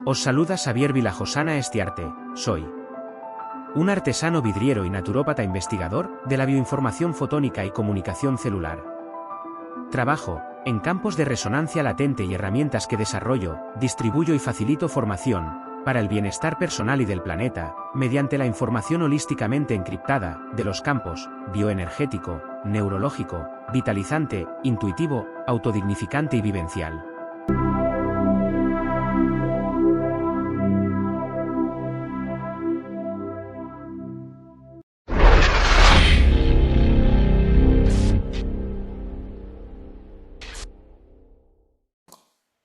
Os saluda Xavier Vilajosana Estiarte, soy un artesano vidriero y naturópata investigador de la bioinformación fotónica y comunicación celular. Trabajo en campos de resonancia latente y herramientas que desarrollo, distribuyo y facilito formación para el bienestar personal y del planeta, mediante la información holísticamente encriptada de los campos bioenergético, neurológico, vitalizante, intuitivo, autodignificante y vivencial.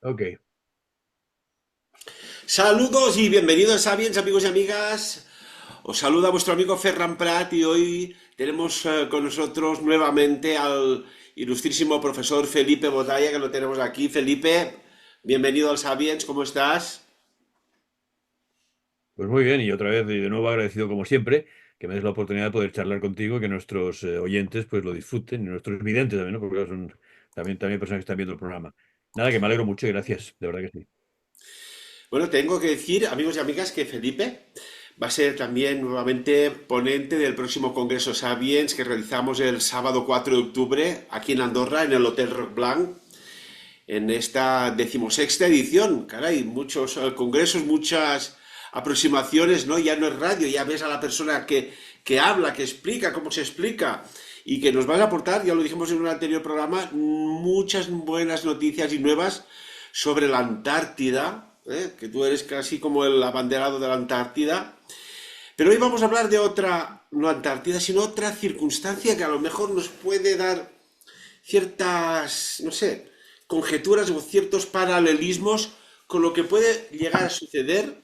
Ok. Saludos y bienvenidos a Sapiens, amigos y amigas. Os saluda vuestro amigo Ferran Prat y hoy tenemos con nosotros nuevamente al ilustrísimo profesor Felipe Botalla, que lo tenemos aquí. Felipe, bienvenido al Sapiens, ¿cómo estás? Pues muy bien, y otra vez de nuevo agradecido como siempre que me des la oportunidad de poder charlar contigo, que nuestros oyentes pues lo disfruten, y nuestros videntes también, ¿no? Porque claro, son también personas que están viendo el programa. Nada, que me alegro mucho y gracias, de verdad que sí. Bueno, tengo que decir, amigos y amigas, que Felipe va a ser también nuevamente ponente del próximo Congreso Sapiens que realizamos el sábado 4 de octubre aquí en Andorra, en el Hotel Roc Blanc, en esta decimosexta edición. Caray, muchos congresos, muchas aproximaciones, ¿no? Ya no es radio, ya ves a la persona que habla, que explica cómo se explica y que nos va a aportar, ya lo dijimos en un anterior programa, muchas buenas noticias y nuevas sobre la Antártida, ¿eh? Que tú eres casi como el abanderado de la Antártida. Pero hoy vamos a hablar de otra, no Antártida, sino otra circunstancia que a lo mejor nos puede dar ciertas, no sé, conjeturas o ciertos paralelismos con lo que puede llegar a suceder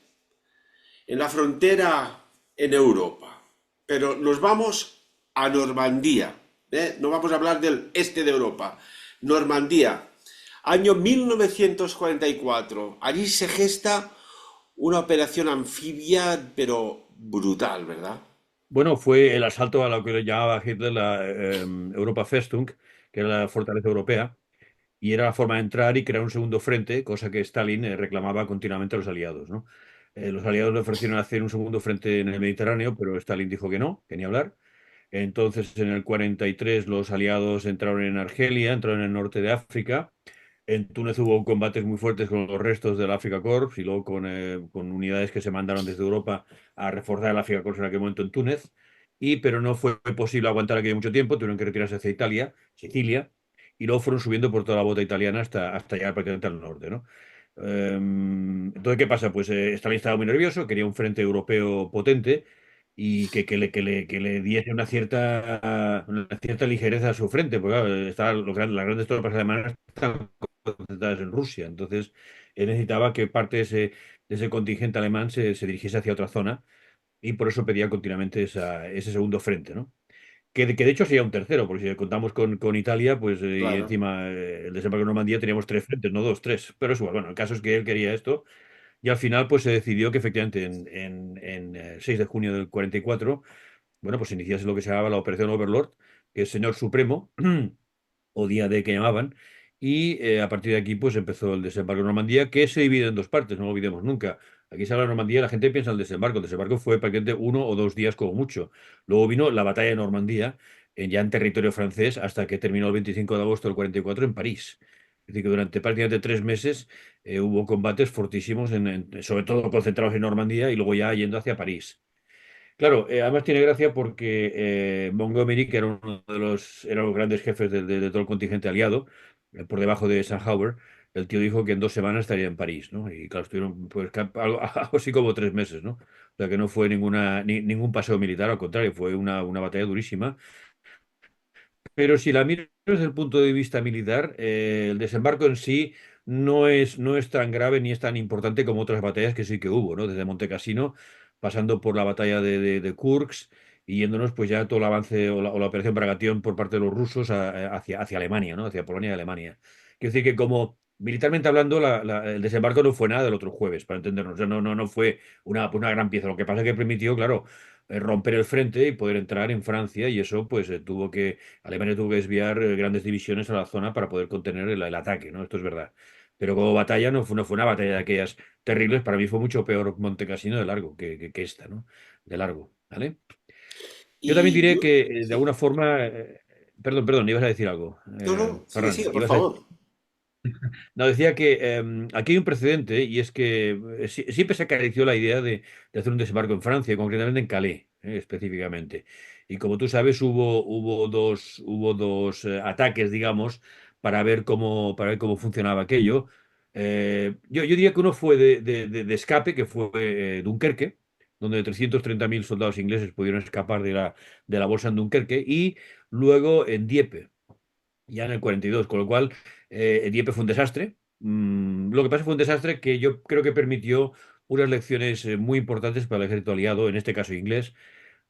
en la frontera en Europa. Pero nos vamos a Normandía, ¿eh? No vamos a hablar del este de Europa. Normandía, año 1944. Allí se gesta una operación anfibia, pero brutal, ¿verdad? Bueno, fue el asalto a lo que le llamaba Hitler la Europa Festung, que era la fortaleza europea, y era la forma de entrar y crear un segundo frente, cosa que Stalin reclamaba continuamente a los aliados, ¿no? Los aliados le ofrecieron hacer un segundo frente en el Mediterráneo, pero Stalin dijo que no, que ni hablar. Entonces, en el 43 los aliados entraron en Argelia, entraron en el norte de África. En Túnez hubo combates muy fuertes con los restos del Afrika Korps y luego con unidades que se mandaron desde Europa a reforzar el Afrika Korps en aquel momento en Túnez. Pero no fue posible aguantar aquello mucho tiempo, tuvieron que retirarse hacia Italia, Sicilia, y luego fueron subiendo por toda la bota italiana hasta llegar prácticamente al norte, ¿no? Entonces, ¿qué pasa? Pues Stalin estaba muy nervioso, quería un frente europeo potente y que le diese una cierta ligereza a su frente, porque claro, las grandes tropas alemanas estaban concentradas en Rusia, entonces él necesitaba que parte de ese contingente alemán se dirigiese hacia otra zona y por eso pedía continuamente ese segundo frente, ¿no? Que de hecho sería un tercero, porque si contamos con Italia, pues y Claro. encima el desembarco en Normandía teníamos tres frentes, no dos, tres. Pero es igual, bueno, el caso es que él quería esto y al final pues se decidió que efectivamente en 6 de junio del 44, bueno, pues iniciase lo que se llamaba la Operación Overlord, que es Señor Supremo, o Día D que llamaban, y a partir de aquí pues empezó el desembarco de Normandía, que se divide en dos partes, no lo olvidemos nunca. Aquí se habla de Normandía, la gente piensa en el desembarco fue prácticamente 1 o 2 días como mucho. Luego vino la batalla de Normandía, ya en territorio francés, hasta que terminó el 25 de agosto del 44 en París. Es decir, que durante prácticamente 3 meses hubo combates fortísimos, sobre todo concentrados en Normandía y luego ya yendo hacia París. Claro, además tiene gracia porque Montgomery, que era uno de los grandes jefes de todo el contingente aliado, por debajo de Eisenhower, el tío dijo que en 2 semanas estaría en París, ¿no? Y claro, estuvieron pues algo así como 3 meses, ¿no? O sea que no fue ningún paseo militar, al contrario, fue una batalla durísima. Pero si la miras desde el punto de vista militar, el desembarco en sí no es tan grave ni es tan importante como otras batallas que sí que hubo, ¿no? Desde Monte Cassino, pasando por la batalla de Kursk y yéndonos pues ya todo el avance o la operación Bagration por parte de los rusos hacia Alemania, ¿no? Hacia Polonia y Alemania. Quiero decir que como militarmente hablando, el desembarco no fue nada del otro jueves, para entendernos. O sea, no fue una gran pieza. Lo que pasa es que permitió, claro, romper el frente y poder entrar en Francia y eso pues Alemania tuvo que desviar grandes divisiones a la zona para poder contener el ataque, ¿no? Esto es verdad. pero como batalla no fue una batalla de aquellas terribles. Para mí fue mucho peor Montecassino de largo que esta, ¿no? De largo, ¿vale? Yo también Y diré que, de sí. alguna forma, perdón, ibas a decir algo, No, no, sigue, Ferran, sigue, por favor. no, decía que aquí hay un precedente y es que siempre se acarició la idea de hacer un desembarco en Francia, concretamente en Calais, específicamente. Y como tú sabes, hubo dos ataques, digamos, para ver cómo funcionaba aquello. Yo diría que uno fue de escape, que fue Dunkerque, donde 330.000 soldados ingleses pudieron escapar de la bolsa en Dunkerque, y luego en Dieppe ya en el 42, con lo cual Dieppe fue un desastre. Lo que pasa fue un desastre que yo creo que permitió unas lecciones muy importantes para el ejército aliado, en este caso inglés,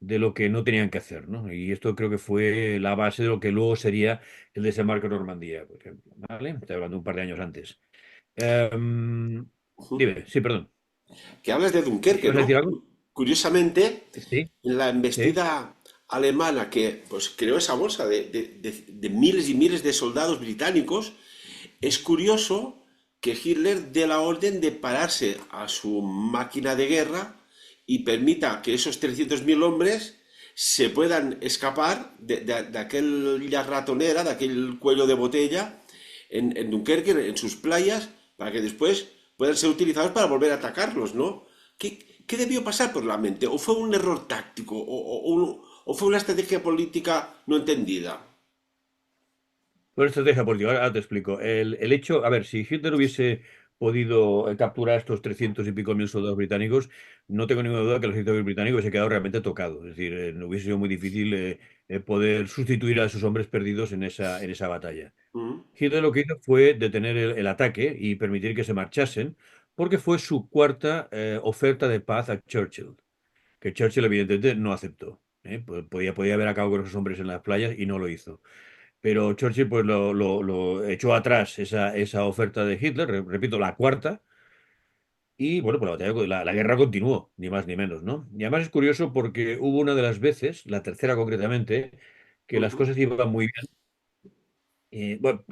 de lo que no tenían que hacer, ¿no? Y esto creo que fue la base de lo que luego sería el desembarco en Normandía, por ejemplo, ¿vale? Estoy hablando un par de años antes. Ujú. Dime, sí, perdón. Que hablas de Dunkerque, ¿Ibas a decir ¿no? algo? Curiosamente, Sí, en la sí. embestida alemana que pues, creó esa bolsa de miles y miles de soldados británicos, es curioso que Hitler dé la orden de pararse a su máquina de guerra y permita que esos 300.000 hombres se puedan escapar de aquella ratonera, de aquel cuello de botella en Dunkerque, en sus playas, para que después puedan ser utilizados para volver a atacarlos, ¿no? ¿Qué debió pasar por la mente? ¿O fue un error táctico? ¿O fue una estrategia política no entendida? Por estrategia política, ahora te explico. El hecho, a ver, si Hitler hubiese podido capturar a estos 300 y pico mil soldados británicos, no tengo ninguna duda que el ejército británico hubiese quedado realmente tocado. Es decir, no hubiese sido muy difícil poder sustituir a esos hombres perdidos en esa batalla. ¿Mm? Hitler lo que hizo fue detener el ataque y permitir que se marchasen, porque fue su cuarta oferta de paz a Churchill, que Churchill evidentemente no aceptó. Podía haber acabado con esos hombres en las playas y no lo hizo. Pero Churchill pues lo echó atrás esa oferta de Hitler, repito, la cuarta, y bueno, pues la guerra continuó, ni más ni menos, ¿no? Y además es curioso porque hubo una de las veces, la tercera concretamente, que las Ujú. cosas iban muy bien. Bueno,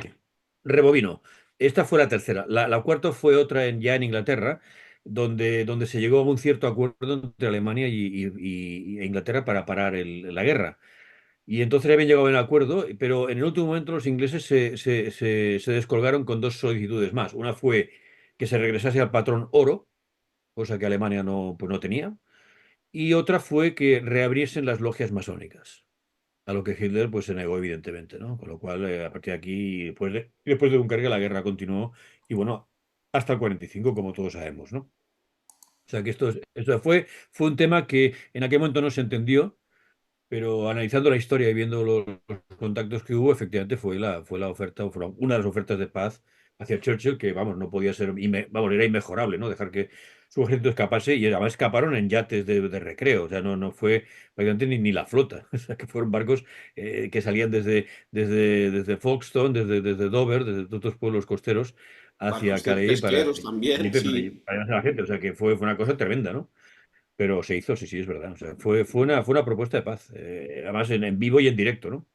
rebobino. Esta fue la tercera. La cuarta fue otra ya en Inglaterra, donde se llegó a un cierto acuerdo entre Alemania e Inglaterra para parar la guerra. Y entonces habían llegado a un acuerdo, pero en el último momento los ingleses se descolgaron con dos solicitudes más. Una fue que se regresase al patrón oro, cosa que Alemania pues no tenía, y otra fue que reabriesen las logias masónicas, a lo que Hitler pues se negó evidentemente, ¿no? Con lo cual, a partir de aquí, después de Dunkerque, la guerra continuó, y bueno, hasta el 45, como todos sabemos, ¿no? O sea que esto fue un tema que en aquel momento no se entendió, pero analizando la historia y viendo los contactos que hubo, efectivamente fue la oferta, fue una de las ofertas de paz hacia Churchill, que vamos, no podía ser, vamos, era inmejorable, ¿no? Dejar que su ejército escapase, y además escaparon en yates de recreo, o sea, no fue prácticamente ni la flota, o sea, que fueron barcos que salían desde Folkestone, desde Dover, desde otros pueblos costeros, hacia Barcos Calais pesqueros para, también, sí. para llevarse a la gente, o sea, que fue una cosa tremenda, ¿no? Pero se hizo, sí, sí, es verdad. O sea, fue una propuesta de paz. Además, en vivo y en directo, ¿no?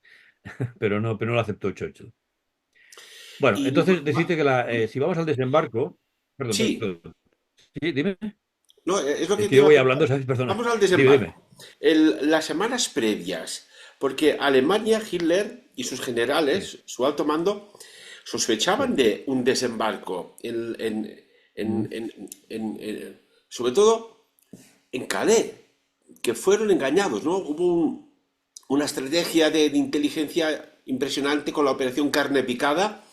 Pero no lo aceptó Churchill. Bueno, Y entonces decirte que si vamos al desembarco. Perdón, sí, perdón. Sí, dime. no, es lo Es que que te yo iba a voy preguntar. hablando, ¿sabes? Perdona. Vamos al Dime, dime. desembarco. Las semanas previas, porque Alemania, Hitler y sus Sí, generales, su alto mando, sospechaban sí. de un desembarco, Mm. sobre todo en Calais, que fueron engañados, ¿no? Hubo una estrategia de inteligencia impresionante con la operación Carne Picada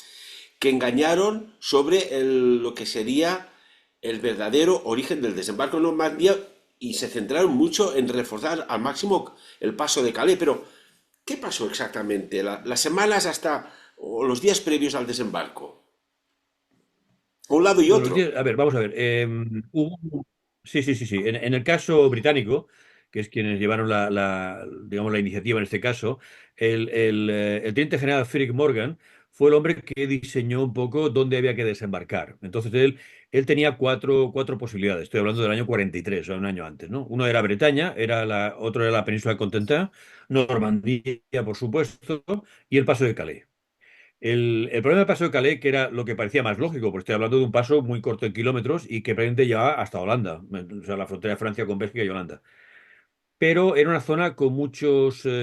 que engañaron sobre lo que sería el verdadero origen del desembarco en Normandía y se centraron mucho en reforzar al máximo el paso de Calais. Pero, ¿qué pasó exactamente las semanas hasta o los días previos al desembarco? A un lado y Bueno, otro. a ver, vamos a ver. Sí, sí, sí, sí. En el caso británico, que es quienes llevaron digamos, la iniciativa en este caso, el teniente general Frederick Morgan fue el hombre que diseñó un poco dónde había que desembarcar. Entonces él tenía cuatro posibilidades. Estoy hablando del año 43, o sea, un año antes, ¿no? Uno era Bretaña, otro era la península de Cotentin, Normandía, por supuesto, y el paso de Calais. El problema del paso de Calais, que era lo que parecía más lógico, porque estoy hablando de un paso muy corto en kilómetros y que prácticamente llevaba hasta Holanda, o sea, la frontera de Francia con Bélgica y Holanda. Pero era una zona con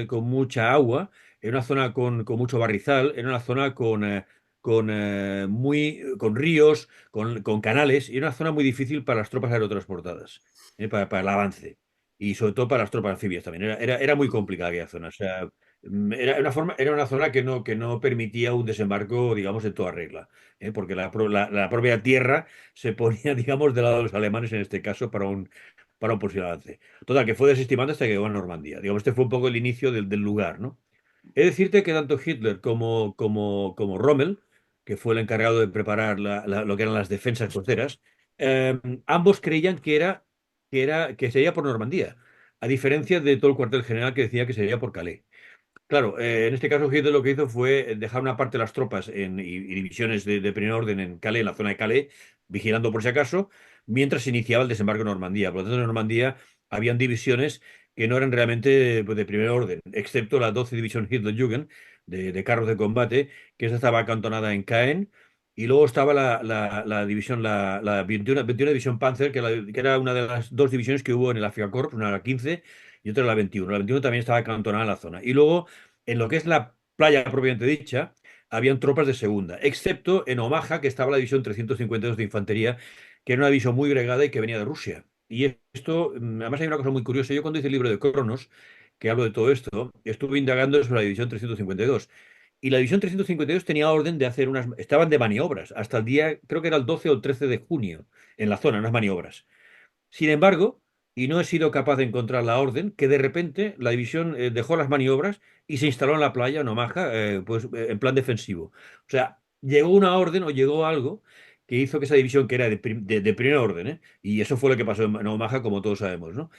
con mucha agua, era una zona con mucho barrizal, era una zona con ríos, con canales, y era una zona muy difícil para las tropas aerotransportadas, para el avance. Y sobre todo para las tropas anfibias también. Era muy complicada aquella zona. O sea, era una zona que no permitía un desembarco, digamos, en toda regla. Porque la propia tierra se ponía, digamos, del lado de los alemanes en este caso para un posible avance. Total, que fue desestimando hasta que llegó a Normandía. Digamos, este fue un poco el inicio del lugar, ¿no? He de decirte que tanto Hitler como Rommel, que fue el encargado de preparar lo que eran las defensas costeras, ambos creían que sería por Normandía, a diferencia de todo el cuartel general que decía que sería por Calais. Claro, en este caso Hitler lo que hizo fue dejar una parte de las tropas y divisiones de primer orden en Calais, en la zona de Calais, vigilando por si acaso, mientras se iniciaba el desembarco en Normandía. Por lo tanto, en Normandía habían divisiones que no eran realmente pues, de primer orden, excepto la 12 División Hitlerjugend de carros de combate, que esa estaba acantonada en Caen, y luego estaba la división, la 21 División Panzer, que era una de las dos divisiones que hubo en el Afrika Korps, una la 15 y otra la 21. La 21 también estaba acantonada en la zona. Y luego en lo que es la playa propiamente dicha, habían tropas de segunda, excepto en Omaha, que estaba la división 352 de infantería, que era una división muy gregada y que venía de Rusia. Y esto, además hay una cosa muy curiosa, yo cuando hice el libro de Cronos, que hablo de todo esto, estuve indagando sobre la división 352. Y la división 352 tenía orden de hacer estaban de maniobras, hasta el día, creo que era el 12 o el 13 de junio, en la zona, unas maniobras. Sin embargo, y no he sido capaz de encontrar la orden, que de repente la división dejó las maniobras y se instaló en la playa, en Omaha, en plan defensivo. O sea, llegó una orden o llegó algo que hizo que esa división, que era de primer orden, y eso fue lo que pasó en Omaha, como todos sabemos, ¿no?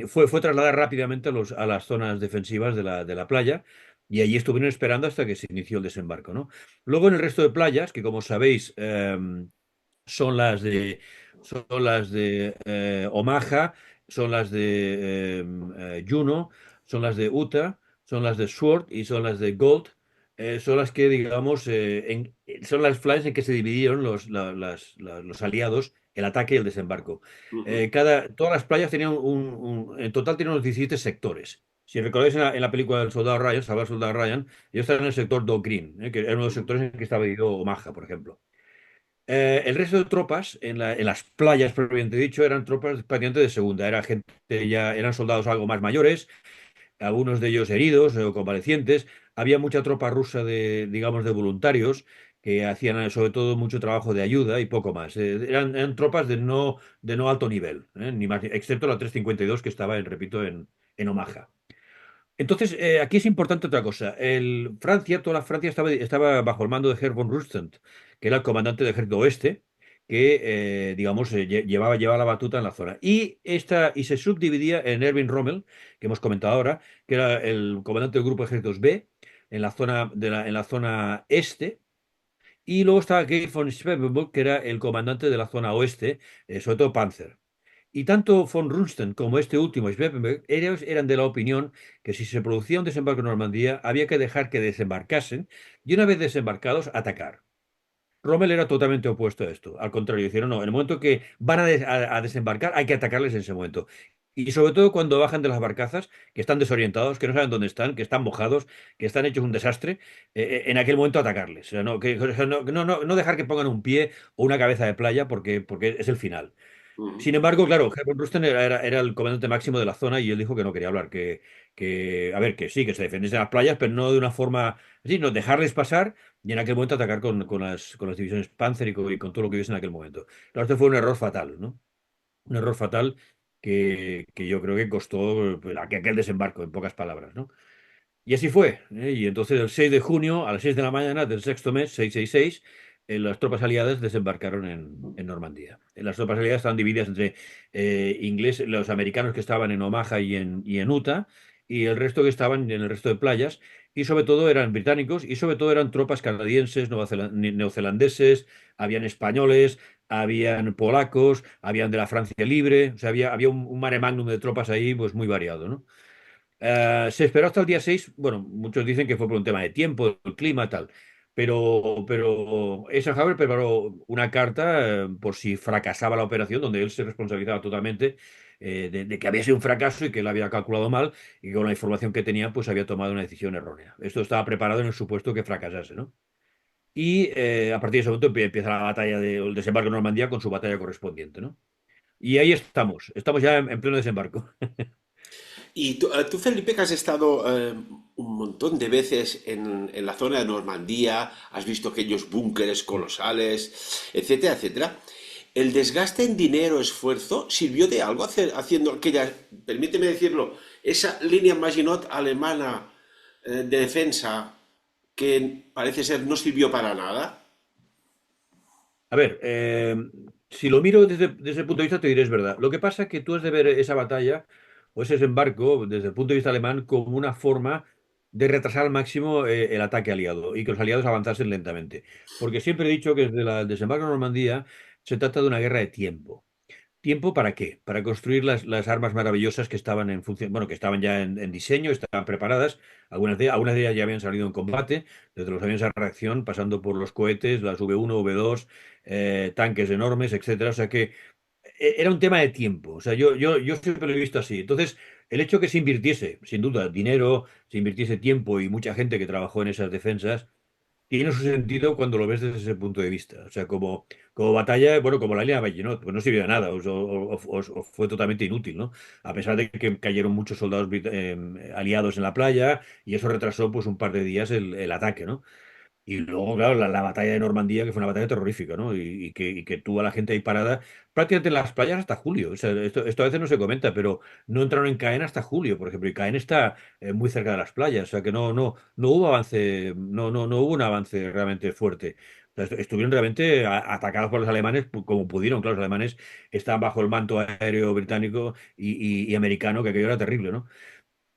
Fue trasladada rápidamente a las zonas defensivas de la playa. Y allí estuvieron esperando hasta que se inició el desembarco, ¿no? Luego en el resto de playas, que como sabéis, son las de, son las de Omaha, son las de Juno, son las de Utah, son las de Sword y son las de Gold. Son las que, digamos, son las flags en que se dividieron los aliados, el ataque y el desembarco. Ujú, Todas las playas tenían en total tenían unos 17 sectores. Si recordáis en la película del Soldado Ryan, Salvar al Soldado Ryan, ellos estaban en el sector Dock Green, que era uno de los ujú, sectores en que estaba dividido Omaha, por ejemplo. El resto de tropas en las playas, propiamente dicho, eran tropas prácticamente de segunda. Era gente ya, eran soldados algo más mayores, algunos de ellos heridos o convalecientes. Había mucha tropa rusa digamos, de voluntarios que hacían sobre todo mucho trabajo de ayuda y poco más. Eran tropas de no alto nivel, ni más, excepto la 352 que estaba, repito, en Omaha. Entonces, aquí es importante otra cosa. Toda la Francia estaba bajo el mando de Herr von Rundstedt, que era el comandante del ejército oeste, que, digamos, llevaba la batuta en la zona. Y se subdividía en Erwin Rommel, que hemos comentado ahora, que era el comandante del grupo de ejércitos B, en la zona este. Y luego estaba Geir von Schwebenburg, que era el comandante de la zona oeste, sobre todo Panzer. Y tanto von Rundstedt como este último, Schweppenberg, ellos eran de la opinión que si se producía un desembarco en Normandía, había que dejar que desembarcasen y una vez desembarcados, atacar. Rommel era totalmente opuesto a esto. Al contrario, dijeron, no, en el momento que van a desembarcar, hay que atacarles en ese momento. Y sobre todo cuando bajan de las barcazas, que están desorientados, que no saben dónde están, que están mojados, que están hechos un desastre, en aquel momento atacarles. O sea, o sea, no dejar que pongan un pie o una cabeza de playa porque es el final. ujú. Sin embargo, claro, Hermann Rusten era el comandante máximo de la zona y él dijo que no quería hablar, a ver, que sí, que se defendiesen las playas, pero no de una forma así, no dejarles pasar y en aquel momento atacar con las divisiones Panzer y con todo lo que hubiese en aquel momento. Claro, este fue un error fatal, ¿no? Un error fatal que yo creo que costó aquel desembarco, en pocas palabras, ¿no? Y así fue. Y entonces el 6 de junio, a las 6 de la mañana del sexto mes, 666, las tropas aliadas desembarcaron en Normandía. Las tropas aliadas estaban divididas entre ingleses, los americanos que estaban en Omaha y en Utah, y el resto que estaban en el resto de playas, y sobre todo eran británicos, y sobre todo eran tropas canadienses, neozelandeses, habían españoles, habían polacos, habían de la Francia Libre, o sea, había un mare magnum de tropas ahí, pues muy variado, ¿no? Se esperó hasta el día 6. Bueno, muchos dicen que fue por un tema de tiempo, el clima, tal. Pero Eisenhower preparó una carta por si fracasaba la operación, donde él se responsabilizaba totalmente de que había sido un fracaso y que él había calculado mal y que con la información que tenía, pues había tomado una decisión errónea. Esto estaba preparado en el supuesto que fracasase, ¿no? Y a partir de ese momento empieza la batalla del desembarco de Normandía con su batalla correspondiente, ¿no? Y ahí estamos ya en pleno desembarco. Y tú, Felipe, que has estado un montón de veces en la zona de Normandía, has visto aquellos búnkeres colosales, etcétera, etcétera. ¿El desgaste en dinero, esfuerzo, sirvió de algo haciendo aquella, permíteme decirlo, esa línea Maginot alemana de defensa que parece ser no sirvió para nada? A ver, si lo miro desde ese punto de vista, te diré es verdad. Lo que pasa es que tú has de ver esa batalla o ese desembarco desde el punto de vista alemán como una forma de retrasar al máximo el ataque aliado y que los aliados avanzasen lentamente. Porque siempre he dicho que desde el desembarco de Normandía se trata de una guerra de tiempo. ¿Tiempo para qué? Para construir las armas maravillosas que estaban en función, bueno, que estaban ya en diseño, estaban preparadas. Algunas de ellas ya habían salido en combate, desde los aviones a reacción, pasando por los cohetes, las V1, V2, tanques enormes, etcétera. O sea que era un tema de tiempo. O sea, yo siempre lo he visto así. Entonces, el hecho que se invirtiese, sin duda, dinero, se invirtiese tiempo y mucha gente que trabajó en esas defensas tiene su sentido cuando lo ves desde ese punto de vista. O sea, como batalla, bueno, como la línea de Maginot, pues no sirvió de nada, o fue totalmente inútil, ¿no? A pesar de que cayeron muchos soldados aliados en la playa y eso retrasó pues un par de días el ataque, ¿no? Y luego, claro, la batalla de Normandía, que fue una batalla terrorífica, ¿no? Y que tuvo a la gente ahí parada prácticamente en las playas hasta julio. O sea, esto a veces no se comenta, pero no entraron en Caen hasta julio, por ejemplo. Y Caen está muy cerca de las playas. O sea, que no hubo avance, no hubo un avance realmente fuerte. O sea, estuvieron realmente atacados por los alemanes como pudieron. Claro, los alemanes estaban bajo el manto aéreo británico y americano, que aquello era terrible, ¿no?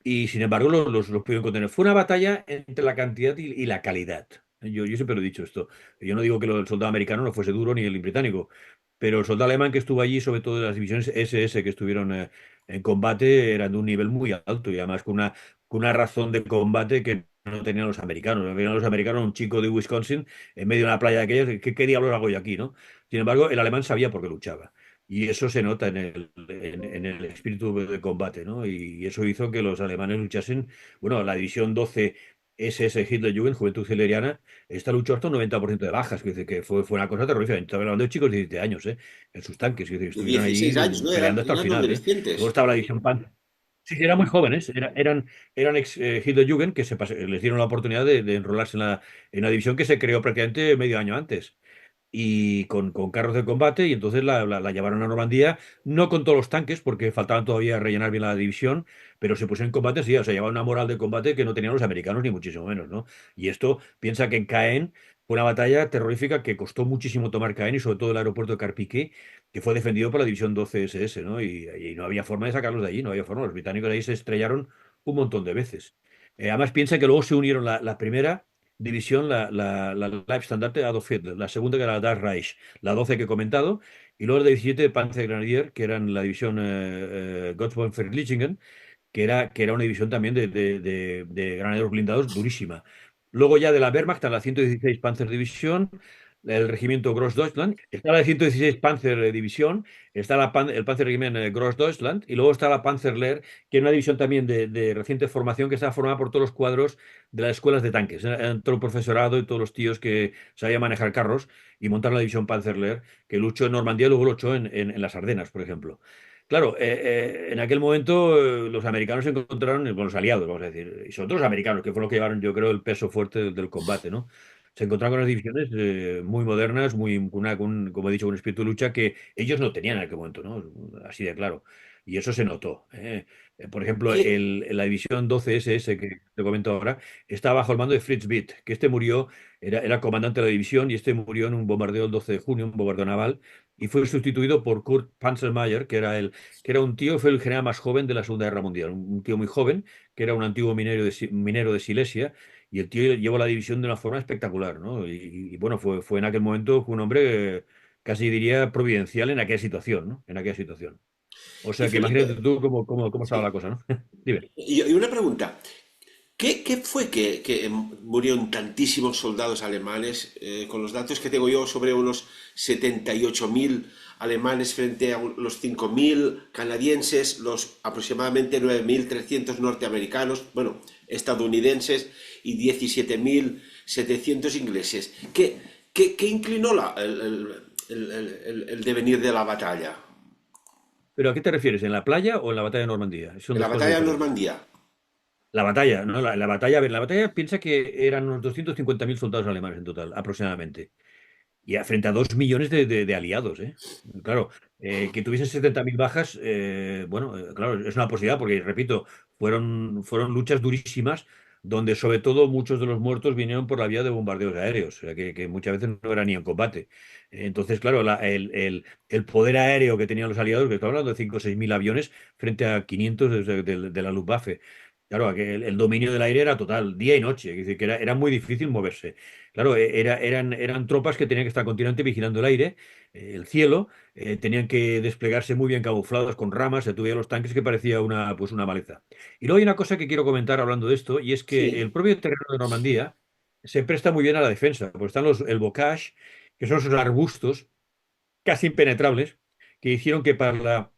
Y sin embargo los pudieron contener. Fue una batalla entre la cantidad y la calidad. Yo siempre lo he dicho esto. Yo no digo que el soldado americano no fuese duro ni el británico, pero el soldado alemán que estuvo allí, sobre todo de las divisiones SS que estuvieron en combate, eran de un nivel muy alto y además con una razón de combate que no tenían los americanos. No tenían los americanos un chico de Wisconsin en medio de una playa de aquellas. ¿Qué diablos hago yo aquí, no? Sin embargo, el alemán sabía por qué luchaba. Y eso se nota en el espíritu de combate, ¿no? Y eso hizo que los alemanes luchasen. Bueno, la división 12 SS Hitlerjugend, Juventud Hitleriana, esta luchó hasta un 90% de bajas, que fue una cosa terrorífica. Estaba hablando de chicos de 17 años, ¿eh? En sus tanques, que De estuvieron 16 ahí años, ¿no? peleando hasta el Eran final, ¿eh? Luego adolescentes. estaba la división Panzer. Sí, sí, eran muy jóvenes, eran ex Hitlerjugend que les dieron la oportunidad de enrolarse en la división que se creó prácticamente medio año antes y con carros de combate, y entonces la llevaron a Normandía, no con todos los tanques, porque faltaban todavía rellenar bien la división, pero se pusieron en combate, sí, o sea, llevaban una moral de combate que no tenían los americanos, ni muchísimo menos, ¿no? Y esto, piensa que en Caen fue una batalla terrorífica que costó muchísimo tomar Caen, y sobre todo el aeropuerto de Carpiqué, que fue defendido por la división 12 SS, ¿no? Y no había forma de sacarlos de allí, no había forma, los británicos ahí se estrellaron un montón de veces. Además, piensa que luego se unieron la primera división, la Leibstandarte Adolf Hitler, la segunda que era la Das Reich, la 12 que he comentado, y luego la 17 Panzergrenadier, que eran la división Gottsbomb-Verlichingen, que era una división también de granaderos blindados durísima. Luego ya de la Wehrmacht a la 116 Panzer División, el regimiento Grossdeutschland, está la 116 Panzer División, está el Panzerregiment Grossdeutschland y luego está la Panzerlehr, que es una división también de reciente formación que está formada por todos los cuadros de las escuelas de tanques, todo el profesorado y todos los tíos que sabían manejar carros y montar la división Panzerlehr, que luchó en Normandía y luego luchó en las Ardenas, por ejemplo. Claro, en aquel momento los americanos se encontraron con los aliados, vamos a decir, y sobre todo los americanos, que fueron los que llevaron, yo creo, el peso fuerte del combate, ¿no? Se encontraron con unas divisiones muy modernas, como he dicho, con un espíritu de lucha que ellos no tenían en aquel momento, ¿no? Así de claro. Y eso se notó. Por ejemplo, ¿Qué, la división 12 SS que te comento ahora está bajo el mando de Fritz Bitt, que este murió, era comandante de la división y este murió en un bombardeo el 12 de junio, un bombardeo naval, y fue sustituido por Kurt Panzermeier, que era un tío, fue el general más joven de la Segunda Guerra Mundial, un tío muy joven, que era un antiguo minero de Silesia, y el tío llevó la división de una forma espectacular, ¿no? Bueno, fue en aquel momento, fue un hombre casi diría providencial en aquella situación, ¿no? En aquella situación. O y sea que imagínate Felipe, tú cómo estaba la sí. cosa, ¿no? Dime. Y una pregunta. ¿Qué fue que murieron tantísimos soldados alemanes? Con los datos que tengo yo, sobre unos 78.000 alemanes frente a los 5.000 canadienses, los aproximadamente 9.300 norteamericanos, bueno, estadounidenses, y 17.700 ingleses. ¿Qué inclinó el devenir de la batalla? ¿Pero a qué te refieres? ¿En la playa o en la batalla de Normandía? Son En la dos cosas batalla de diferentes. Normandía. La batalla, ¿no? La batalla, a ver, la batalla piensa que eran unos 250.000 soldados alemanes en total, aproximadamente. Y frente a 2 millones de aliados, ¿eh? Claro, que tuviesen 70.000 bajas, bueno, claro, es una posibilidad porque, repito, fueron luchas durísimas donde sobre todo muchos de los muertos vinieron por la vía de bombardeos aéreos, o sea, que muchas veces no era ni en combate. Entonces, claro, el poder aéreo que tenían los aliados, que estamos hablando de 5 o 6 mil aviones frente a 500 de la Luftwaffe. Claro, que el dominio del aire era total, día y noche, es decir, que era muy difícil moverse. Claro, eran tropas que tenían que estar continuamente vigilando el aire, el cielo, tenían que desplegarse muy bien camuflados con ramas, se tuvieron los tanques que parecía pues una maleza. Y luego hay una cosa que quiero comentar hablando de esto, y es que el Sí, propio terreno de Normandía se presta muy bien a la defensa, porque están el bocage, que son esos arbustos casi impenetrables, que hicieron que para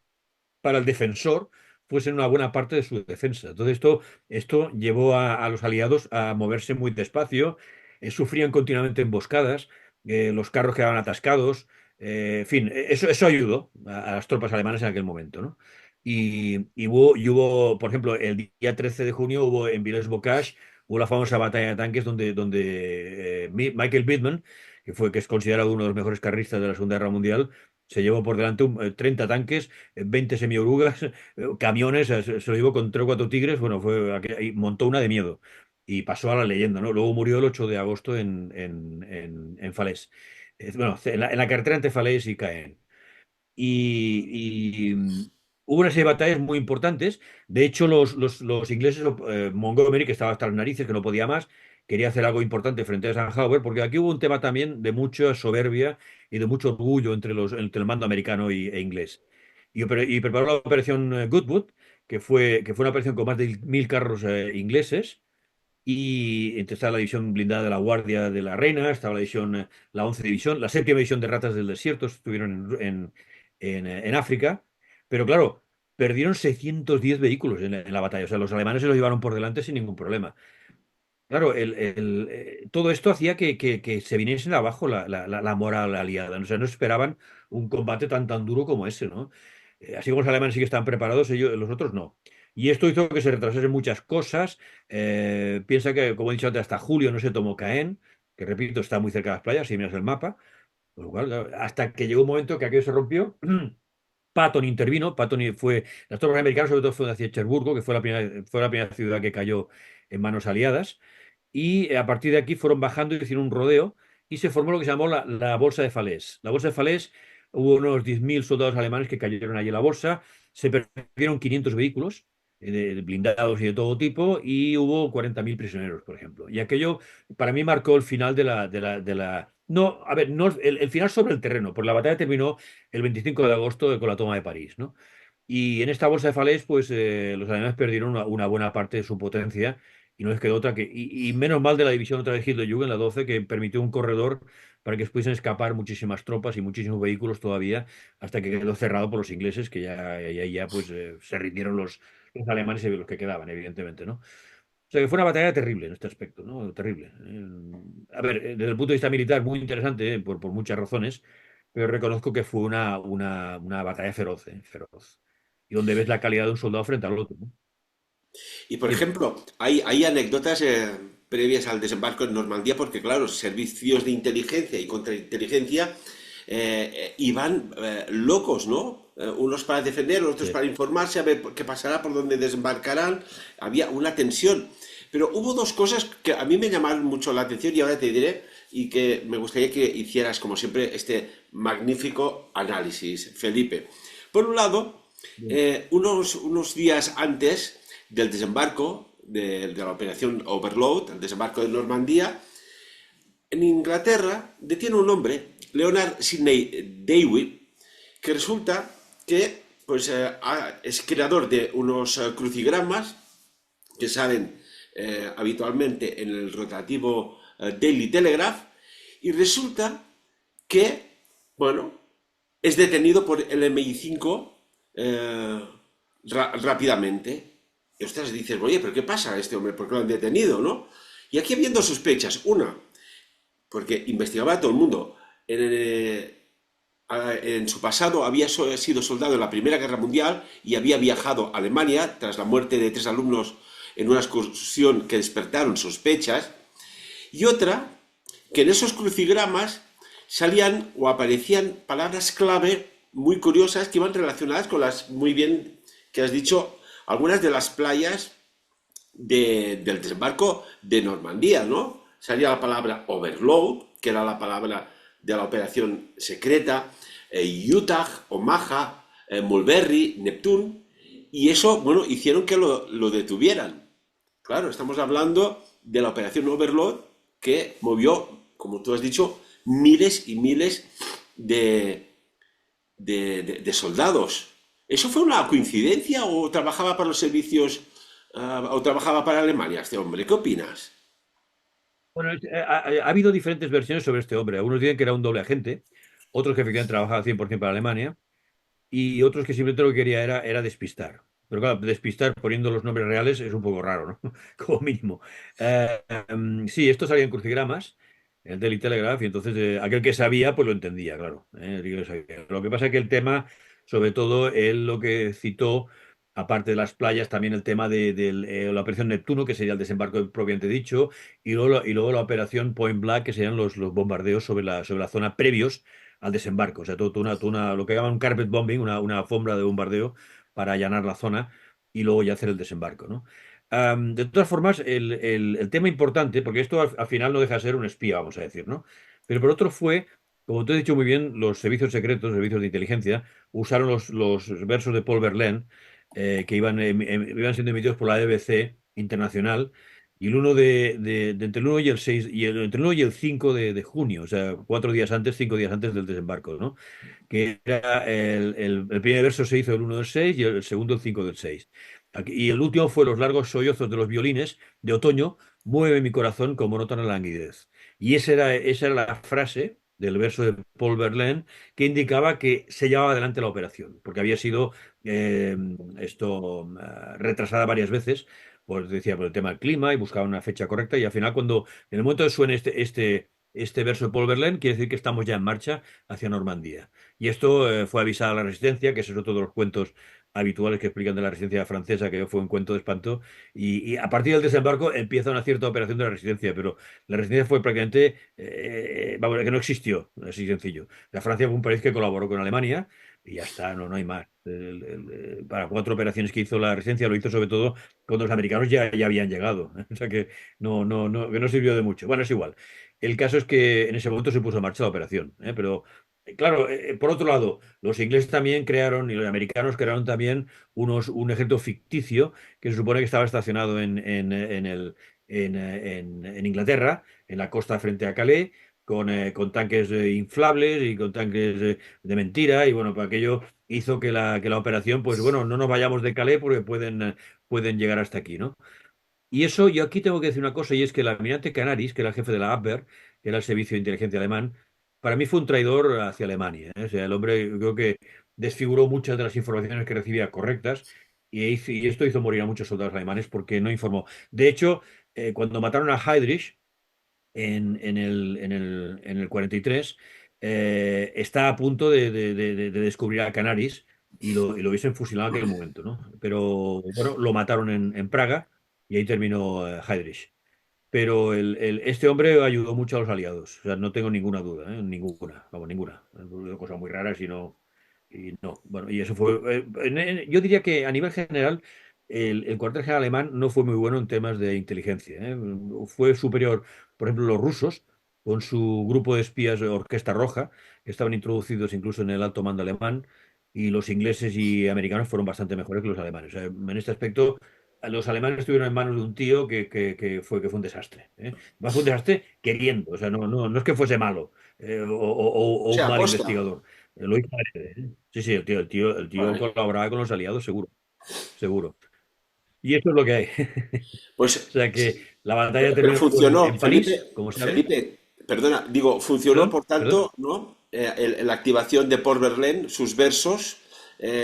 el defensor fuesen una buena parte de su defensa. Entonces esto llevó a los aliados a moverse muy despacio, sufrían continuamente emboscadas, los carros quedaban atascados, en fin, eso ayudó a las tropas alemanas en aquel momento, ¿no? Y hubo, por ejemplo, el día 13 de junio hubo en Villers-Bocage, hubo la famosa batalla de tanques donde Michael Bittman, que es considerado uno de los mejores carristas de la Segunda Guerra Mundial, se llevó por delante 30 tanques, 20 semiorugas, camiones, se lo llevó con 3 o 4 tigres, bueno, y montó una de miedo y pasó a la leyenda, ¿no? Luego murió el 8 de agosto en Falaise. Bueno, en la carretera entre Falaise y Caen. Hubo una serie de batallas muy importantes. De hecho, los ingleses, Montgomery, que estaba hasta las narices, que no podía más, quería hacer algo importante frente a Eisenhower, porque aquí hubo un tema también de mucha soberbia y de mucho orgullo entre el mando americano e inglés. Y preparó la operación Goodwood, que fue una operación con más de 1.000 carros ingleses. Y entonces estaba la división blindada de la Guardia de la Reina, estaba la 11 división, la séptima división de Ratas del Desierto, estuvieron en África. Pero claro, perdieron 610 vehículos en la batalla. O sea, los alemanes se los llevaron por delante sin ningún problema. Claro, todo esto hacía que se viniesen abajo la moral aliada, ¿no? O sea, no esperaban un combate tan duro como ese, ¿no? Así como los alemanes sí que estaban preparados, los otros no. Y esto hizo que se retrasasen muchas cosas. Piensa que, como he dicho antes, hasta julio no se tomó Caen, que repito, está muy cerca de las playas, si miras el mapa. Con lo cual, claro, hasta que llegó un momento que aquello se rompió. Patton intervino. Las tropas americanas, sobre todo, fueron hacia Cherburgo, que fue la primera ciudad que cayó en manos aliadas. Y a partir de aquí fueron bajando y hicieron un rodeo y se formó lo que se llamó la Bolsa de Falaise. La Bolsa de Falaise, hubo unos 10.000 soldados alemanes que cayeron allí en la bolsa, se perdieron 500 vehículos de blindados y de todo tipo y hubo 40.000 prisioneros, por ejemplo. Y aquello para mí marcó el final No, a ver, no, el final sobre el terreno, porque la batalla terminó el 25 de agosto con la toma de París, ¿no? Y en esta bolsa de Falaise, pues los alemanes perdieron una buena parte de su potencia y no les quedó otra y menos mal de la división otra vez Hitlerjugend, la 12, que permitió un corredor para que pudiesen escapar muchísimas tropas y muchísimos vehículos todavía, hasta que quedó cerrado por los ingleses, que ya pues se rindieron los alemanes y los que quedaban, evidentemente, ¿no? O sea que fue una batalla terrible en este aspecto, ¿no? Terrible. A ver, desde el punto de vista militar, muy interesante, por muchas razones, pero reconozco que fue una batalla feroz, feroz. Y donde ves la calidad de un soldado frente al otro, ¿no? y por Dime. ejemplo, hay anécdotas previas al desembarco en Normandía, porque claro, servicios de inteligencia y contrainteligencia iban locos, ¿no? Unos para defender, otros Sí. para informarse, a ver qué pasará, por dónde desembarcarán. Había una tensión. Pero hubo dos cosas que a mí me llamaron mucho la atención y ahora te diré, y que me gustaría que hicieras, como siempre, este magnífico análisis, Felipe. Por un lado, Bien. unos días antes del desembarco de la operación Overlord, el desembarco de Normandía, en Inglaterra detiene un hombre, Leonard Sidney David, que resulta que pues, es creador de unos crucigramas que salen habitualmente en el rotativo Daily Telegraph, y resulta que, bueno, es detenido por el MI5 rápidamente. Y ostras, dices, oye, pero ¿qué pasa a este hombre? ¿Por qué lo han detenido, no? Y aquí habían dos sospechas. Una, porque investigaba a todo el mundo. En su pasado había sido soldado en la Primera Guerra Mundial y había viajado a Alemania tras la muerte de 3 alumnos en una excursión que despertaron sospechas. Y otra, que en esos crucigramas salían o aparecían palabras clave muy curiosas que iban relacionadas con las, muy bien que has dicho, algunas de las playas del desembarco de Normandía, ¿no? Salía la palabra overload, que era la palabra de la operación secreta, Utah, Omaha, Mulberry, Neptune, y eso, bueno, hicieron que lo detuvieran. Claro, estamos hablando de la operación Overlord que movió, como tú has dicho, miles y miles de, de soldados. ¿Eso fue una coincidencia o trabajaba para los servicios o trabajaba para Alemania este hombre? ¿Qué opinas? Bueno, ha habido diferentes versiones sobre este hombre. Algunos dicen que era un doble agente, otros que efectivamente trabajaba 100% para Alemania, y otros que simplemente lo que quería era despistar. Pero claro, despistar poniendo los nombres reales es un poco raro, ¿no? Como mínimo. Sí, esto salía en crucigramas, el Daily Telegraph, y entonces aquel que sabía, pues lo entendía, claro. El que lo sabía. Lo que pasa es que el tema, sobre todo, él lo que citó, aparte de las playas, también el tema de la operación Neptuno, que sería el desembarco propiamente dicho, y luego la operación Point Blank, que serían los bombardeos sobre la zona previos al desembarco. O sea, lo que llaman un carpet bombing, una alfombra de bombardeo para allanar la zona y luego ya hacer el desembarco, ¿no? De todas formas, el tema importante, porque esto al final no deja de ser un espía, vamos a decir, ¿no? Pero por otro fue, como tú has dicho muy bien, los servicios secretos, servicios de inteligencia, usaron los versos de Paul Verlaine, que iban siendo emitidos por la BBC internacional, y el uno de entre el 1 y el 6 entre el 1 y el 5 de junio, o sea, 4 días antes, 5 días antes del desembarco, ¿no? Que era el primer verso se hizo el 1 del 6 y el segundo el 5 del 6. Y el último fue los largos sollozos de los violines de otoño, mueve mi corazón como nota en la languidez. Y esa era la frase del verso de Paul Verlaine que indicaba que se llevaba adelante la operación, porque había sido eh, retrasada varias veces, pues decía por el tema del clima y buscaba una fecha correcta y al final cuando en el momento que suene este verso de Paul Verlaine quiere decir que estamos ya en marcha hacia Normandía. Y esto fue avisar a la resistencia, que ese es otro de los cuentos habituales que explican de la resistencia francesa, que fue un cuento de espanto. Y a partir del desembarco empieza una cierta operación de la resistencia, pero la resistencia fue prácticamente, vamos, que no existió, así sencillo. La Francia fue un país que colaboró con Alemania y ya está, no hay más. Para 4 operaciones que hizo la resistencia lo hizo sobre todo cuando los americanos ya habían llegado. O sea que que no sirvió de mucho. Bueno, es igual. El caso es que en ese momento se puso en marcha la operación, pero claro, por otro lado, los ingleses también crearon y los americanos crearon también un ejército ficticio que se supone que estaba estacionado en Inglaterra, en la costa frente a Calais, con tanques inflables y con tanques de mentira. Y bueno, pues aquello hizo que la operación, pues bueno, no nos vayamos de Calais porque pueden llegar hasta aquí, ¿no? Y eso, yo aquí tengo que decir una cosa, y es que el almirante Canaris, que era el jefe de la Abwehr, que era el servicio de inteligencia alemán, para mí fue un traidor hacia Alemania, ¿eh? O sea, el hombre yo creo que desfiguró muchas de las informaciones que recibía correctas, y esto hizo morir a muchos soldados alemanes porque no informó. De hecho, cuando mataron a Heydrich en el 43, está a punto de descubrir a Canaris y lo hubiesen fusilado en aquel momento, ¿no? Pero bueno, lo mataron en Praga y ahí terminó Heydrich. Pero este hombre ayudó mucho a los aliados, o sea, no tengo ninguna duda, ¿eh? Ninguna, vamos, ninguna. Cosas muy raras y no. Bueno, y eso fue. Yo diría que a nivel general, el cuartel general alemán no fue muy bueno en temas de inteligencia, ¿eh? Fue superior, por ejemplo, los rusos, con su grupo de espías de Orquesta Roja, que estaban introducidos incluso en el alto mando alemán, y los ingleses y americanos fueron bastante mejores que los alemanes. O sea, en este aspecto los alemanes estuvieron en manos de un tío que fue un desastre. ¿Eh? Además, fue un desastre queriendo, o sea, no es que fuese malo O o un sea, mal aposta. investigador. Lo hizo adrede, ¿eh? Sí, sí, el tío Vale. colaboraba con los aliados, seguro, seguro. Y eso es lo que hay. O Pues, sea que la batalla pero terminó luego funcionó, en París, como sabes. Perdona, digo, funcionó, ¿Perdón? por ¿Perdón? tanto, ¿no? La activación de Port Verlaine, sus versos,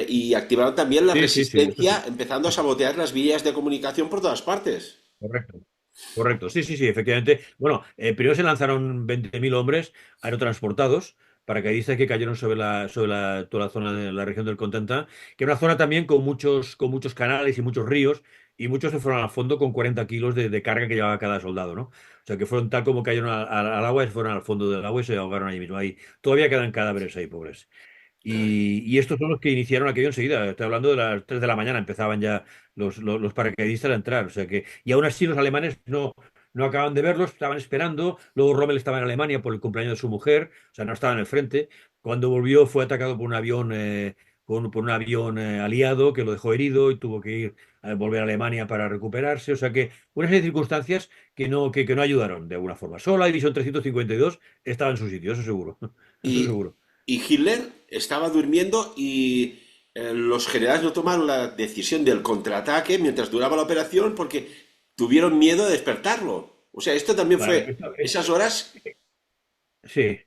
y activaron también la Sí, sí, sí, eso resistencia, sí. empezando a Sí, sí. sabotear las vías de comunicación por todas partes. Correcto. Correcto, sí, sí, sí, efectivamente. Bueno, primero se lanzaron 20.000 hombres aerotransportados, paracaidistas que cayeron toda la zona de la región del Contentá, que era una zona también con muchos canales y muchos ríos, y muchos se fueron al fondo con 40 kilos de carga que llevaba cada soldado, ¿no? O sea, que fueron tal como cayeron al agua, se fueron al fondo del agua y se ahogaron ahí mismo. Ahí todavía quedan cadáveres ahí, pobres. Y estos son los que iniciaron aquello enseguida. Estoy hablando de las 3 de la mañana, empezaban ya los paracaidistas a entrar. O sea que, y aún así los alemanes no acaban de verlos, estaban esperando. Luego Rommel estaba en Alemania por el cumpleaños de su mujer, o sea, no estaba en el frente. Cuando volvió fue atacado por un avión, por un avión aliado que lo dejó herido y tuvo que ir a volver a Alemania para recuperarse. O sea que una serie de circunstancias que no ayudaron de alguna forma. Solo la división 352 estaba en su sitio, eso seguro. Eso Y, seguro. y Hitler estaba durmiendo y los generales no tomaron la decisión del contraataque mientras duraba la operación porque tuvieron miedo de despertarlo. O sea, esto también Bueno, fue esas horas. sí.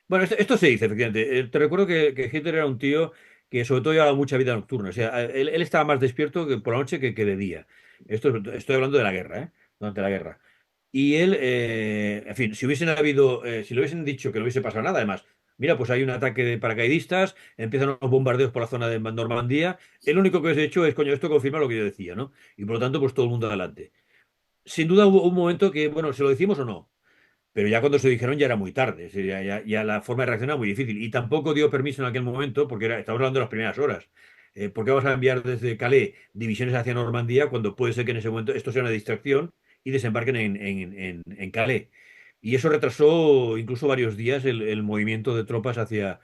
Bueno, esto se dice, efectivamente. Te recuerdo que Hitler era un tío que sobre todo llevaba mucha vida nocturna. O sea, él estaba más despierto que por la noche que de día. Estoy hablando de la guerra, ¿eh? Durante la guerra. Y él, en fin, si le hubiesen dicho que no hubiese pasado nada, además, mira, pues hay un ataque de paracaidistas, empiezan los bombardeos por la zona de Normandía, el único que hubiese hecho es, coño, esto confirma lo que yo decía, ¿no? Y por lo tanto, pues todo el mundo adelante. Sin duda hubo un momento que, bueno, ¿se lo decimos o no? Pero ya cuando se lo dijeron ya era muy tarde, es decir, ya la forma de reaccionar era muy difícil. Y tampoco dio permiso en aquel momento, porque estamos hablando de las primeras horas. ¿Por qué vas a enviar desde Calais divisiones hacia Normandía cuando puede ser que en ese momento esto sea una distracción y desembarquen en Calais? Y eso retrasó incluso varios días el movimiento de tropas hacia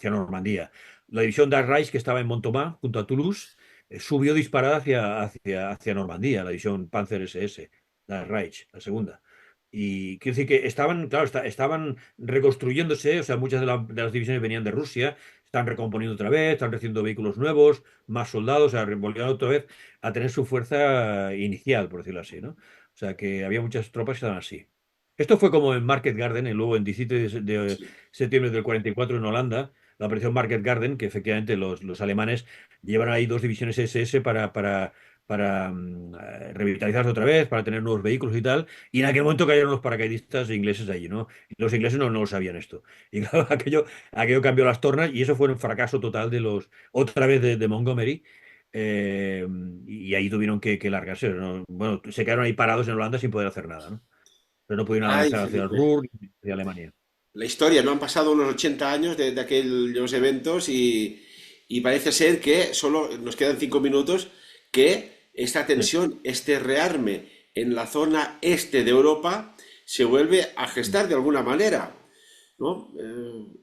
Normandía. La división d'Arrais, que estaba en Montauban, junto a Toulouse, subió disparada hacia Normandía, la división Panzer SS la Reich, la segunda. Y quiero decir que estaban, claro, estaban reconstruyéndose, o sea, muchas de las divisiones venían de Rusia, están recomponiendo otra vez, están recibiendo vehículos nuevos, más soldados, o sea, volvieron otra vez a tener su fuerza inicial, por decirlo así, ¿no? O sea, que había muchas tropas que estaban así. Esto fue como en Market Garden, y luego en 17 de Sí. septiembre del 44 en Holanda, la operación Market Garden, que efectivamente los alemanes llevaron ahí dos divisiones SS para revitalizarse otra vez, para tener nuevos vehículos y tal. Y en aquel momento cayeron los paracaidistas ingleses allí, ¿no? Y los ingleses no lo sabían esto. Y claro, aquello cambió las tornas y eso fue un fracaso total otra vez de Montgomery. eh, y ahí tuvieron que largarse, ¿no? Bueno, se quedaron ahí parados en Holanda sin poder hacer nada, ¿no? Pero no pudieron Ay, avanzar hacia el Felipe. Ruhr ni hacia Alemania. La historia, no han pasado unos 80 años de aquellos eventos y parece ser que solo nos quedan 5 minutos, que esta Sí. tensión, este rearme en la zona este de Europa se vuelve a gestar de alguna manera, ¿no?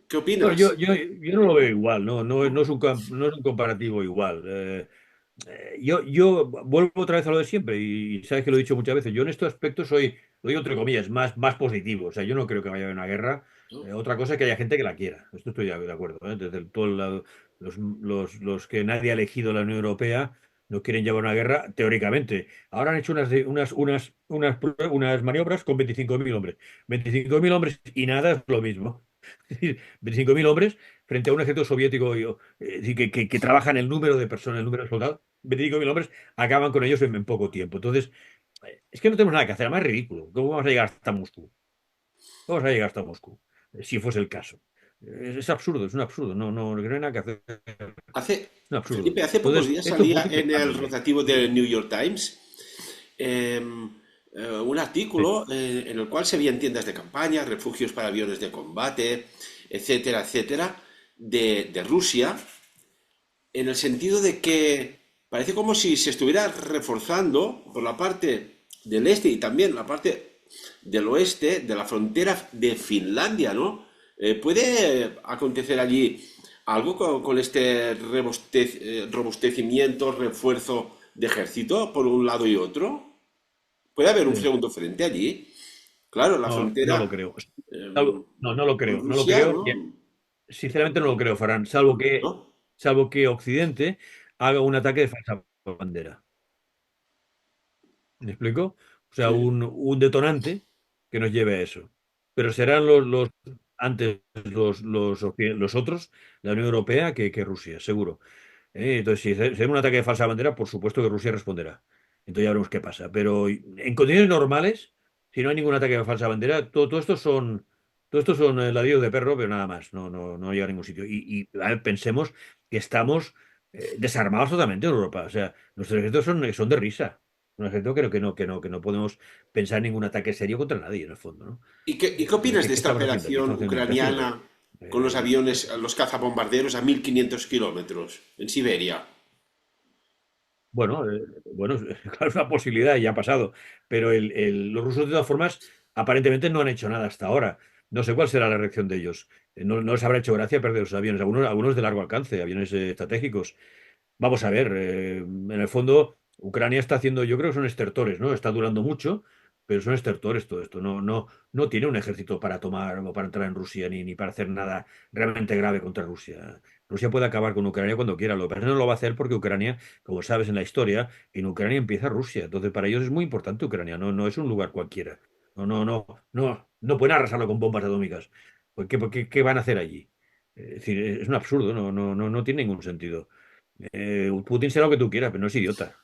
¿Qué Bueno, opinas? yo no lo veo igual, ¿no? No es un comparativo igual. Yo vuelvo otra vez a lo de siempre y sabes que lo he dicho muchas veces. Yo en estos aspectos lo digo entre comillas, más positivo. O sea, yo no creo que vaya a haber una guerra. ¿No? Otra cosa es que haya gente que la quiera. Esto estoy de acuerdo, ¿eh? Desde todo el lado, los que nadie ha elegido la Unión Europea no quieren llevar una guerra, teóricamente. Ahora han hecho unas maniobras con 25.000 hombres. 25.000 hombres y nada es lo mismo. Es decir, 25.000 hombres frente a un ejército soviético que trabaja en el número de personas, el número de soldados. 25.000 hombres acaban con ellos en poco tiempo. Entonces, es que no tenemos nada que hacer, además es ridículo. ¿Cómo vamos a llegar hasta Moscú? ¿Cómo vamos a llegar hasta Moscú? Si fuese el caso. Es absurdo, es un absurdo. No hay nada que hacer. Es un absurdo. Felipe, hace pocos Entonces, días esto es un salía poco en el intocable. rotativo del New York Times un Sí, artículo en el cual se veían tiendas de campaña, refugios para aviones de combate, etcétera, etcétera, de Rusia, en el sentido de que parece como si se estuviera reforzando por la parte del este y también la parte del oeste de la frontera de Finlandia, ¿no? ¿Puede acontecer allí algo con este robustecimiento, refuerzo de ejército por un lado y otro? ¿Puede haber un sí. segundo frente allí? Claro, la No, no lo frontera creo. eh, No, no lo con creo. No lo Rusia, creo. ¿no? Sinceramente no lo creo, Farán, salvo que, ¿No? salvo que Occidente haga un ataque de falsa bandera. ¿Me explico? O sea, Sí. un detonante que nos lleve a eso. Pero serán antes los otros, la Unión Europea, que Rusia, seguro. Entonces, si es un ataque de falsa bandera, por supuesto que Rusia responderá. Entonces ya veremos qué pasa. Pero en condiciones normales, si no hay ningún ataque de falsa bandera, todo esto son ladridos de perro, pero nada más. No llega a ningún sitio. Y a ver, pensemos que estamos desarmados totalmente en Europa. O sea, nuestros ejércitos son de risa. Un ejército que no podemos pensar en ningún ataque serio contra nadie, en el fondo, ¿no? ¿Y qué opinas ¿Qué de esta estamos haciendo aquí? operación Estamos haciendo un ejército. ucraniana con los Eh, aviones, los cazabombarderos a 1.500 kilómetros en Siberia? Bueno, claro, es una posibilidad, ya ha pasado, pero los rusos de todas formas aparentemente no han hecho nada hasta ahora. No sé cuál será la reacción de ellos. No les habrá hecho gracia perder los aviones, algunos de largo alcance, aviones estratégicos. Vamos a ver, en el fondo, Ucrania está haciendo, yo creo que son estertores, ¿no? Está durando mucho, pero son estertores todo esto. No tiene un ejército para tomar o para entrar en Rusia ni para hacer nada realmente grave contra Rusia. Rusia puede acabar con Ucrania cuando quiera, lo que pasa es que no lo va a hacer porque Ucrania, como sabes en la historia, en Ucrania empieza Rusia. Entonces, para ellos es muy importante Ucrania, no es un lugar cualquiera. No pueden arrasarlo con bombas atómicas. ¿Qué van a hacer allí? Es decir, es un absurdo, no tiene ningún sentido. Putin será lo que tú quieras, pero no es idiota.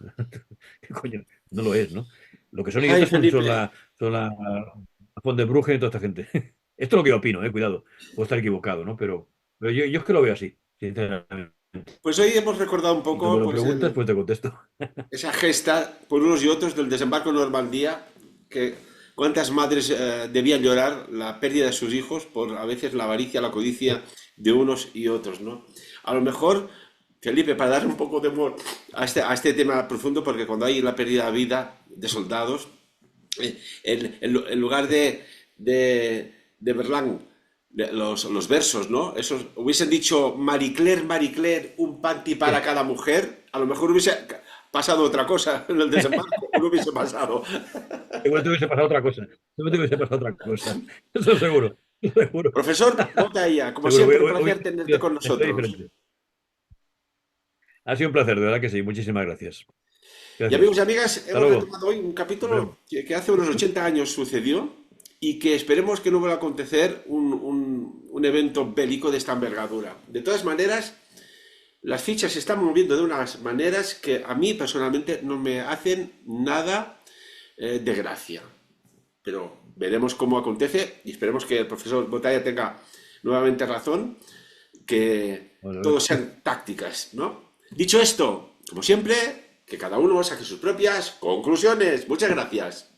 ¿Qué coño? No lo es, ¿no? Lo que son Ay, idiotas son Felipe, la Von der Bruggen y toda esta gente. Esto es lo que yo opino, cuidado. Puedo estar equivocado, ¿no? Pero yo es que lo veo así, sinceramente. pues hoy hemos recordado un Y tú me poco lo pues, preguntas, pues te contesto. esa gesta por unos y otros del desembarco en Normandía, que cuántas madres debían llorar la pérdida de sus hijos por a veces la avaricia, la codicia de unos y otros, ¿no? A lo mejor, Felipe, para dar un poco de humor a este tema profundo, porque cuando hay la pérdida de vida de soldados, en lugar de Verlaine, los versos, ¿no? Esos hubiesen dicho Marie Claire, Marie Claire, un panty para Sí. cada mujer, a lo mejor hubiese pasado otra cosa en el desembarco, o no hubiese pasado. Igual te hubiese pasado otra cosa. Igual te hubiese pasado otra cosa. Eso seguro. Seguro. Profesor Botella, como Seguro. siempre, un Hoy placer tenerte con la historia es nosotros. diferente. Ha sido un placer, de verdad que sí. Muchísimas gracias. Y amigos y Gracias. amigas, Hasta hemos luego. retomado hoy un Nos capítulo vemos. que hace unos 80 años sucedió y que esperemos que no vuelva a acontecer un evento bélico de esta envergadura. De todas maneras, las fichas se están moviendo de unas maneras que a mí personalmente no me hacen nada de gracia. Pero veremos cómo acontece y esperemos que el profesor Botalla tenga nuevamente razón, que Bueno, todos sean tácticas, ¿no? Dicho esto, como siempre, que cada uno saque sus propias conclusiones. Muchas gracias.